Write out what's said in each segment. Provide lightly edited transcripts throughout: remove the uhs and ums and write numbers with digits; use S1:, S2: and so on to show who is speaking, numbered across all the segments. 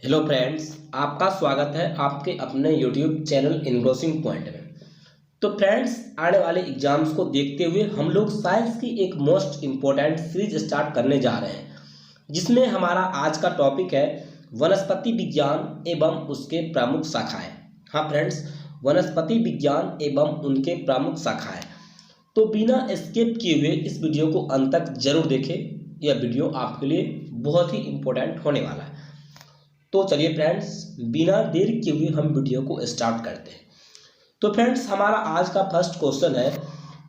S1: Hello friends, आपका स्वागत है आपके अपने यूट्यूब चैनल इनग्रोसिंग पॉइंट में। तो फ्रेंड्स, आने वाले एग्जाम्स को देखते हुए हम लोग साइंस की एक मोस्ट इम्पोर्टेंट सीरीज स्टार्ट करने जा रहे हैं, जिसमें हमारा आज का टॉपिक है वनस्पति विज्ञान एवं उसके प्रमुख शाखाएं। हाँ फ्रेंड्स, वनस्पति विज्ञान एवं उनके प्रमुख शाखाएं। तो बिना स्किप किए हुए इस वीडियो को अंत तक जरूर देखें। यह वीडियो आपके लिए बहुत ही इम्पोर्टेंट होने वाला है। तो चलिए फ्रेंड्स, बिना देर किए हुए हम वीडियो को स्टार्ट करते हैं। तो फ्रेंड्स, हमारा आज का फर्स्ट क्वेश्चन है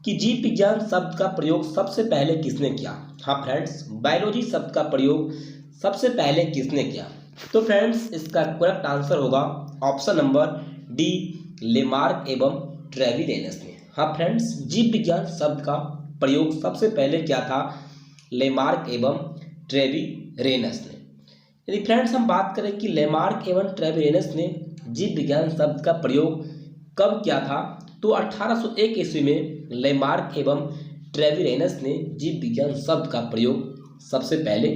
S1: कि जीव विज्ञान शब्द का प्रयोग सबसे पहले किसने किया। हाँ फ्रेंड्स, बायोलॉजी शब्द का प्रयोग सबसे पहले किसने किया। तो फ्रेंड्स, इसका करेक्ट आंसर होगा ऑप्शन नंबर डी, लेमार्क एवं ट्रेविलेनस ने। हाँ फ्रेंड्स, जीव विज्ञान शब्द का प्रयोग सबसे पहले किया था लेमार्क एवं ट्रेविलेनस ने। यदि फ्रेंड्स हम बात करें कि लेमार्क एवं ट्रेविलेनस ने जीव विज्ञान शब्द का प्रयोग कब किया था, तो 1801 ईस्वी में लेमार्क एवं ट्रेविलेनस ने जीव विज्ञान शब्द का प्रयोग सबसे पहले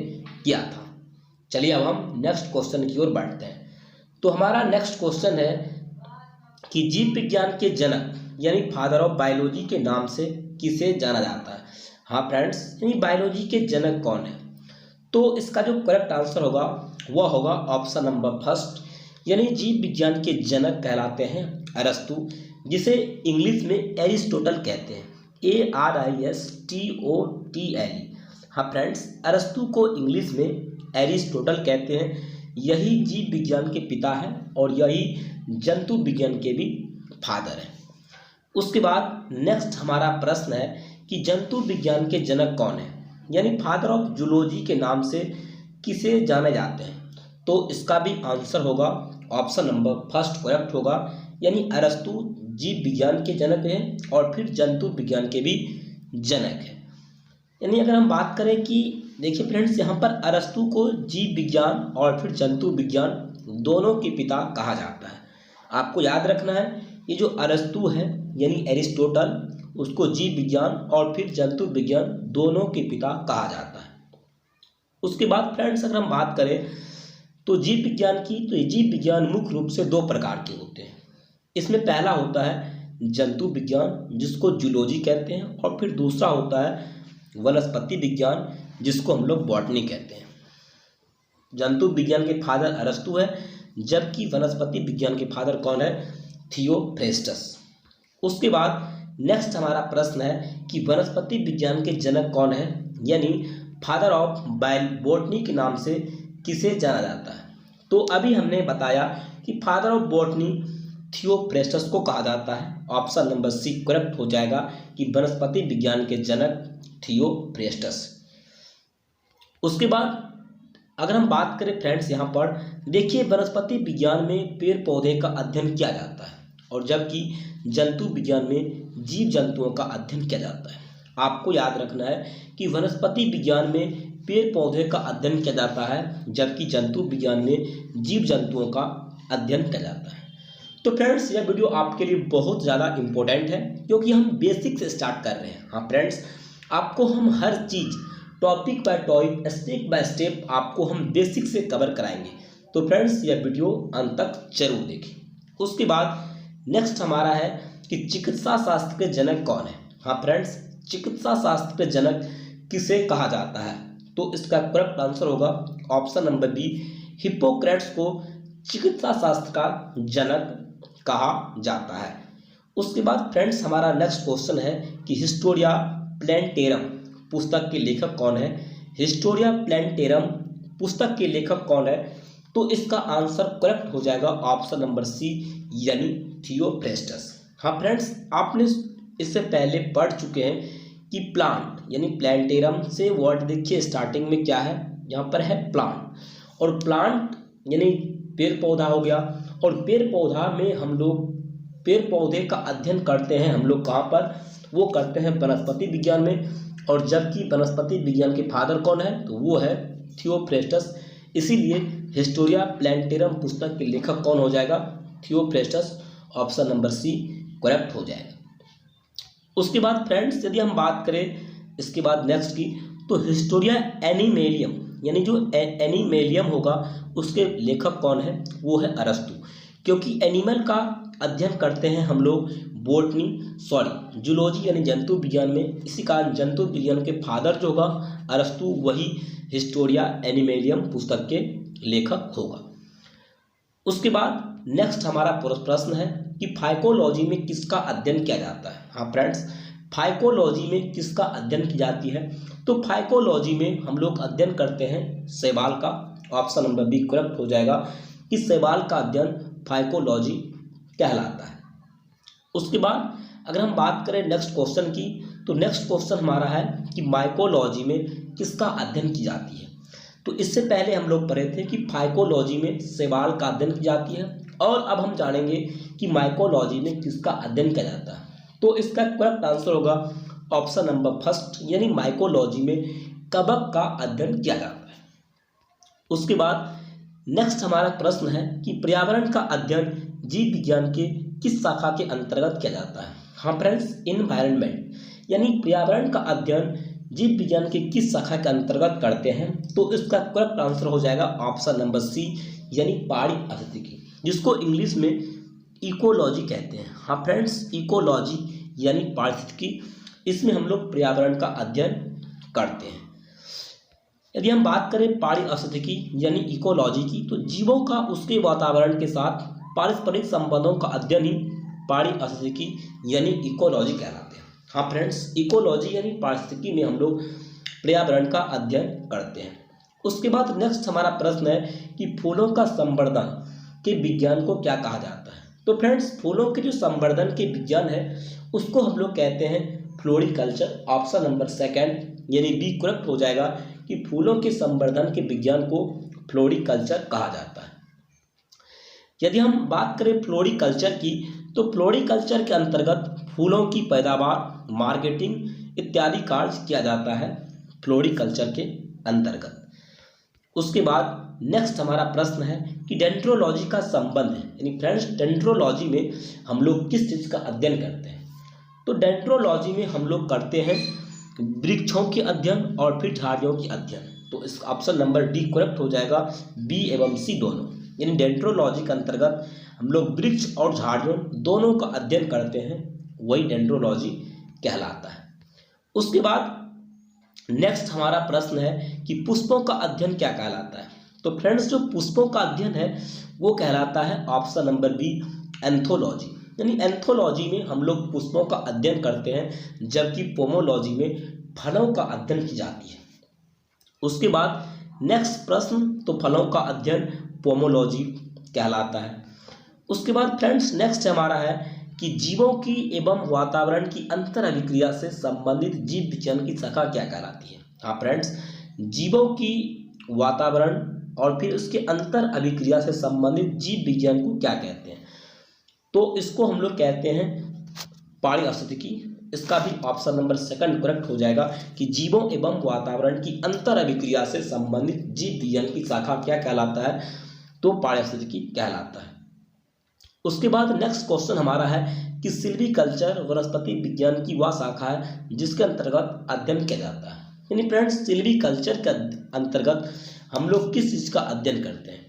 S1: किया था। चलिए अब हम नेक्स्ट क्वेश्चन की ओर बढ़ते हैं। तो हमारा नेक्स्ट क्वेश्चन है कि जीव विज्ञान के जनक यानी फादर ऑफ बायोलॉजी के नाम से किसे जाना जाता है। हाँ फ्रेंड्स, यानी बायोलॉजी के जनक कौन है। तो इसका जो करेक्ट आंसर होगा वह होगा ऑप्शन नंबर फर्स्ट, यानी जीव विज्ञान के जनक कहलाते हैं अरस्तु, जिसे इंग्लिश में एरिस्टोटल कहते हैं। ARISTOTLE। हाँ फ्रेंड्स, अरस्तु को इंग्लिश में एरिस्टोटल कहते हैं। यही जीव विज्ञान के पिता हैं और यही जंतु विज्ञान के भी फादर हैं। उसके बाद नेक्स्ट हमारा प्रश्न है कि जंतु विज्ञान के जनक कौन है, यानी फादर ऑफ जूलॉजी के नाम से किसे जाने जाते हैं। तो इसका भी आंसर होगा ऑप्शन नंबर फर्स्ट करेक्ट होगा, यानी अरस्तु जीव विज्ञान के जनक हैं और फिर जंतु विज्ञान के भी जनक हैं। यानी अगर हम बात करें कि देखिए फ्रेंड्स, यहाँ पर अरस्तु को जीव विज्ञान और फिर जंतु विज्ञान दोनों के पिता कहा जाता है। आपको याद रखना है, ये जो अरस्तु है यानी एरिस्टोटल, उसको जीव विज्ञान और फिर जंतु विज्ञान दोनों के पिता कहा जाता है। उसके बाद फ्रेंड्स, अगर हम बात करें तो जीव विज्ञान की, तो ये जीव विज्ञान मुख्य रूप से दो प्रकार के होते हैं। इसमें पहला होता है जंतु विज्ञान, जिसको जूलॉजी कहते हैं, और फिर दूसरा होता है वनस्पति विज्ञान, जिसको हम लोग बॉटनी कहते हैं। जंतु विज्ञान के फादर अरस्तु है, जबकि वनस्पति विज्ञान के फादर कौन है, थियोफ्रेस्टस। उसके बाद नेक्स्ट हमारा प्रश्न है कि वनस्पति विज्ञान के जनक कौन है, यानी फादर ऑफ बॉटनी के नाम से किसे जाना जाता है। तो अभी हमने बताया कि फादर ऑफ बॉटनी थियोफ्रेस्टस को कहा जाता है। ऑप्शन नंबर सी करेक्ट हो जाएगा कि वनस्पति विज्ञान के जनक थियोफ्रेस्टस। उसके बाद अगर हम बात करें फ्रेंड्स, यहाँ पर देखिए वनस्पति विज्ञान में पेड़ पौधे का अध्ययन किया जाता है, और जबकि जंतु विज्ञान में जीव जंतुओं का अध्ययन किया जाता है। आपको याद रखना है कि वनस्पति विज्ञान में पेड़ पौधे का अध्ययन किया जाता है, जबकि जंतु विज्ञान में जीव जंतुओं का अध्ययन किया जाता है। तो फ्रेंड्स, यह वीडियो आपके लिए बहुत ज़्यादा इम्पोर्टेंट है, क्योंकि हम बेसिक से स्टार्ट कर रहे हैं। हाँ फ्रेंड्स, आपको हम हर चीज़ topic by topic, step by step आपको हम बेसिक से कवर कराएंगे। तो फ्रेंड्स, यह वीडियो अंत तक जरूर देखें। उसके बाद नेक्स्ट हमारा है कि चिकित्सा शास्त्र के जनक कौन है। हाँ फ्रेंड्स, चिकित्सा शास्त्र के जनक किसे कहा जाता है। तो इसका करेक्ट आंसर होगा ऑप्शन नंबर बी, हिप्पोक्रेट्स को चिकित्सा शास्त्र का जनक कहा जाता है। उसके बाद फ्रेंड्स, हमारा नेक्स्ट क्वेश्चन है कि हिस्टोरिया प्लैंटेरम पुस्तक के लेखक कौन है। हिस्टोरिया प्लैंटेरम पुस्तक के लेखक कौन है। तो इसका आंसर करेक्ट हो जाएगा ऑप्शन नंबर सी, यानी थियोफ्रेस्टस। हाँ फ्रेंड्स, आपने इससे पहले पढ़ चुके हैं कि प्लांट यानी प्लैंटेरम से वर्ड देखिए स्टार्टिंग में क्या है, यहाँ पर है प्लांट, और प्लांट यानी पेड़ पौधा हो गया, और पेड़ पौधा में हम लोग पेड़ पौधे का अध्ययन करते हैं। हम लोग कहाँ पर, वो करते हैं वनस्पति विज्ञान में, और जबकि वनस्पति विज्ञान के फादर कौन है, तो वो है थियोफ्रेस्टस। इसीलिए हिस्टोरिया प्लैंटेरम पुस्तक के लेखक कौन हो जाएगा, Theophrastus. Option number C correct हो जाएगा। उसके बाद फ्रेंड्स, यदि हम बात करें इसके बाद नेक्स्ट की, तो हिस्टोरिया एनिमेलियम यानी जो एनिमेलियम होगा उसके लेखक कौन है, वो है अरस्तु। क्योंकि एनिमल का अध्ययन करते हैं हम लोग जूलॉजी यानी जंतु विज्ञान में, इसी कारण जंतु विज्ञान के फादर जो होगा अरस्तु, वही हिस्टोरिया एनिमेलियम पुस्तक के लेखक होगा। उसके बाद नेक्स्ट हमारा प्रश्न है कि फाइकोलॉजी में किसका अध्ययन किया जाता है। हाँ फ्रेंड्स, फाइकोलॉजी में किसका अध्ययन की जाती है, तो फाइकोलॉजी में हम लोग अध्ययन करते हैं शैवाल का। ऑप्शन नंबर बी करेक्ट हो जाएगा कि शैवाल का अध्ययन फाइकोलॉजी कहलाता है। उसके बाद अगर हम बात करें नेक्स्ट क्वेश्चन की, तो नेक्स्ट क्वेश्चन हमारा है कि माइकोलॉजी में किसका अध्ययन की जाती है। तो इससे पहले हम लोग पढ़े थे कि फाइकोलॉजी में शैवाल का अध्ययन की जाती है, और अब हम जानेंगे कि माइकोलॉजी में किसका अध्ययन किया जाता है। तो इसका करेक्ट आंसर होगा ऑप्शन नंबर फर्स्ट, यानी माइकोलॉजी में कवक का अध्ययन किया जाता है। उसके बाद नेक्स्ट हमारा प्रश्न है कि पर्यावरण का अध्ययन जीव विज्ञान के किस शाखा के अंतर्गत किया जाता है। हाँ फ्रेंड्स, इन्वायरमेंट यानी पर्यावरण का अध्ययन जीव विज्ञान के किस शाखा के अंतर्गत करते हैं, तो इसका करेक्ट आंसर हो जाएगा ऑप्शन नंबर सी, यानी पारिस्थितिकी, जिसको इंग्लिश में इकोलॉजी कहते हैं। हाँ फ्रेंड्स, इकोलॉजी यानी पारिस्थितिकी, इसमें हम लोग पर्यावरण का अध्ययन करते हैं। यदि हम बात करें पारिस्थितिकी यानी इकोलॉजी की, तो जीवों का उसके वातावरण के साथ पारस्परिक संबंधों का अध्ययन ही पारिस्थितिकी यानी इकोलॉजी कहलाते हैं। हाँ फ्रेंड्स, इकोलॉजी यानी पारिस्थितिकी में हम लोग पर्यावरण का अध्ययन करते हैं। उसके बाद नेक्स्ट हमारा प्रश्न है कि फूलों का संवर्धन के विज्ञान को क्या कहा जाता है। तो फ्रेंड्स, फूलों के जो संवर्धन के विज्ञान है उसको हम लोग कहते हैं फ्लोरिकल्चर। ऑप्शन नंबर सेकंड यानी बी करेक्ट हो जाएगा कि फूलों के संवर्धन के विज्ञान को फ्लोरिकल्चर कहा जाता है। यदि हम बात करें फ्लोरिकल्चर की, तो फ्लोरिकल्चर के अंतर्गत फूलों की पैदावार, मार्केटिंग इत्यादि कार्य किया जाता है फ्लोरिकल्चर के अंतर्गत। उसके बाद नेक्स्ट हमारा प्रश्न है कि डेंड्रोलॉजी का संबंध है, यानी फ्रेंड्स डेंड्रोलॉजी में हम लोग किस चीज़ का अध्ययन करते हैं। तो डेंड्रोलॉजी में हम लोग करते हैं वृक्षों के अध्ययन और फिर झाड़ियों के अध्ययन। तो इस ऑप्शन नंबर डी करेक्ट हो जाएगा, बी एवं सी दोनों, यानी डेंड्रोलॉजी के अंतर्गत हम लोग वृक्ष और झाड़ियों दोनों का अध्ययन करते हैं, वही डेंड्रोलॉजी कहलाता है। उसके बाद नेक्स्ट हमारा प्रश्न है कि पुष्पों का अध्ययन क्या कहलाता है। तो फ्रेंड्स, जो पुष्पों का अध्ययन है वो कहलाता है ऑप्शन नंबर बी एंथोलॉजी, यानी एंथोलॉजी में हम लोग पुष्पों का अध्ययन करते हैं, जबकि पोमोलॉजी में फलों का अध्ययन की जाती है। उसके बाद नेक्स्ट प्रश्न, तो फलों का अध्ययन पोमोलॉजी कहलाता है। उसके बाद फ्रेंड्स नेक्स्ट हमारा है कि जीवों की एवं वातावरण की अंतर अभिक्रिया से संबंधित जीव विज्ञान की शाखा क्या कहलाती है। हाँ फ्रेंड्स, जीवों की वातावरण और फिर उसके अंतर अभिक्रिया से संबंधित जीव विज्ञान को क्या कहते हैं, तो इसको हम लोग कहते हैं पारिस्थितिकी। इसका भी ऑप्शन नंबर सेकंड करेक्ट हो जाएगा कि जीवों एवं वातावरण की अंतर अभिक्रिया से संबंधित जीव विज्ञान की शाखा क्या कहलाता है, तो पारिस्थितिकी कहलाता है। उसके बाद नेक्स्ट क्वेश्चन हमारा है कि सिल्वीकल्चर वनस्पति विज्ञान की वह शाखा है जिसके अंतर्गत अध्ययन किया जाता है। यानी फ्रेंड्स, सिल्वीकल्चर के अंतर्गत हम लोग किस चीज़ का अध्ययन करते हैं,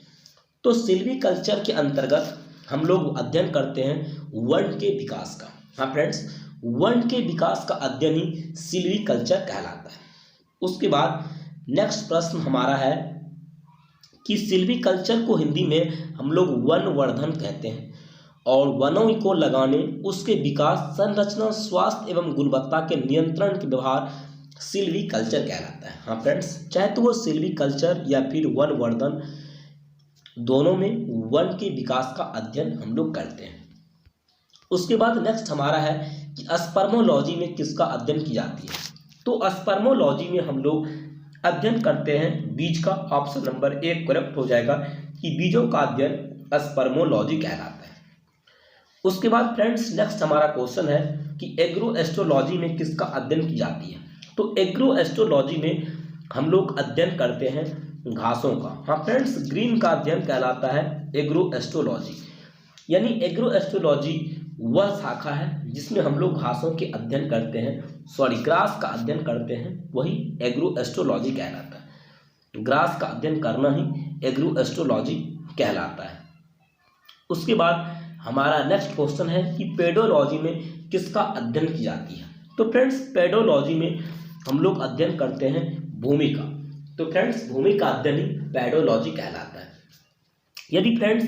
S1: तो सिल्वीकल्चर के अंतर्गत हम लोग अध्ययन करते हैं वर्ण के विकास का। हाँ फ्रेंड्स, वर्ण के विकास का अध्ययन ही सिल्वीकल्चर कहलाता है। उसके बाद नेक्स्ट प्रश्न हमारा है कि सिल्वीकल्चर को हिंदी में हम लोग वनवर्धन कहते हैं, और वनों को लगाने, उसके विकास, संरचना, स्वास्थ्य एवं गुणवत्ता के नियंत्रण के व्यवहार सिल्वीकल्चर कहलाता है। हाँ फ्रेंड्स, चाहे तो वो सिल्वीकल्चर या फिर वनवर्धन, दोनों में वन के विकास का अध्ययन हम लोग करते हैं। उसके बाद नेक्स्ट हमारा है कि स्पर्मोलॉजी में किसका अध्ययन की जाती है। तो स्पर्मोलॉजी में हम लोग अध्ययन करते हैं बीज का। ऑप्शन नंबर एक करेक्ट हो जाएगा कि बीजों का अध्ययन स्पर्मोलॉजी कहलाता है। उसके बाद फ्रेंड्स नेक्स्ट हमारा क्वेश्चन है कि एग्रोएस्ट्रोलॉजी में किसका अध्ययन की जाती है। तो एग्रोएस्ट्रोलॉजी में हम लोग अध्ययन करते हैं घासों का। हाँ फ्रेंड्स, ग्रीन का अध्ययन कहलाता है एग्रोएस्ट्रोलॉजी, यानी एग्रोएस्ट्रोलॉजी वह शाखा है जिसमें हम लोग घासों के अध्ययन करते हैं, ग्रास का अध्ययन करते हैं, वही एग्रोएस्ट्रोलॉजी कहलाता है। ग्रास का अध्ययन करना ही एग्रो एस्ट्रोलॉजी कहलाता है। उसके बाद हमारा नेक्स्ट क्वेश्चन है कि पेडोलॉजी में किसका अध्ययन की जाती है। तो फ्रेंड्स पेडोलॉजी में हम लोग अध्ययन करते हैं भूमि का। तो फ्रेंड्स भूमि का अध्ययन ही पेडोलॉजी कहलाता है। यदि फ्रेंड्स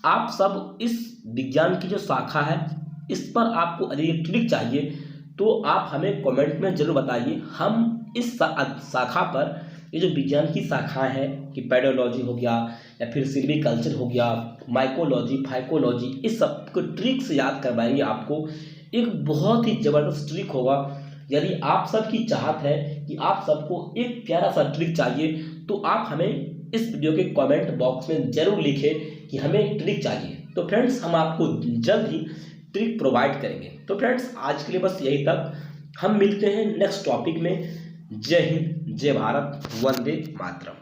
S1: आप सब इस विज्ञान की जो शाखा है इस पर आपको अधिक ट्रिक चाहिए तो आप हमें कमेंट में जरूर बताइए। हम इस शाखा पर, ये जो विज्ञान की शाखा है कि पेडोलॉजी हो गया या फिर सिल्वीकल्चर हो गया, माइकोलॉजी, फाइकोलॉजी, इस सब को ट्रिक से याद करवाएंगे आपको। एक बहुत ही ज़बरदस्त ट्रिक होगा। यदि आप सबकी चाहत है कि आप सबको एक प्यारा सा ट्रिक चाहिए तो आप हमें इस वीडियो के कमेंट बॉक्स में ज़रूर लिखें कि हमें ट्रिक चाहिए। तो फ्रेंड्स हम आपको जल्द ही ट्रिक प्रोवाइड करेंगे। तो फ्रेंड्स आज के लिए बस यही तक। हम मिलते हैं नेक्स्ट टॉपिक में। जय हिंद, जय भारत, वंदे मातरम।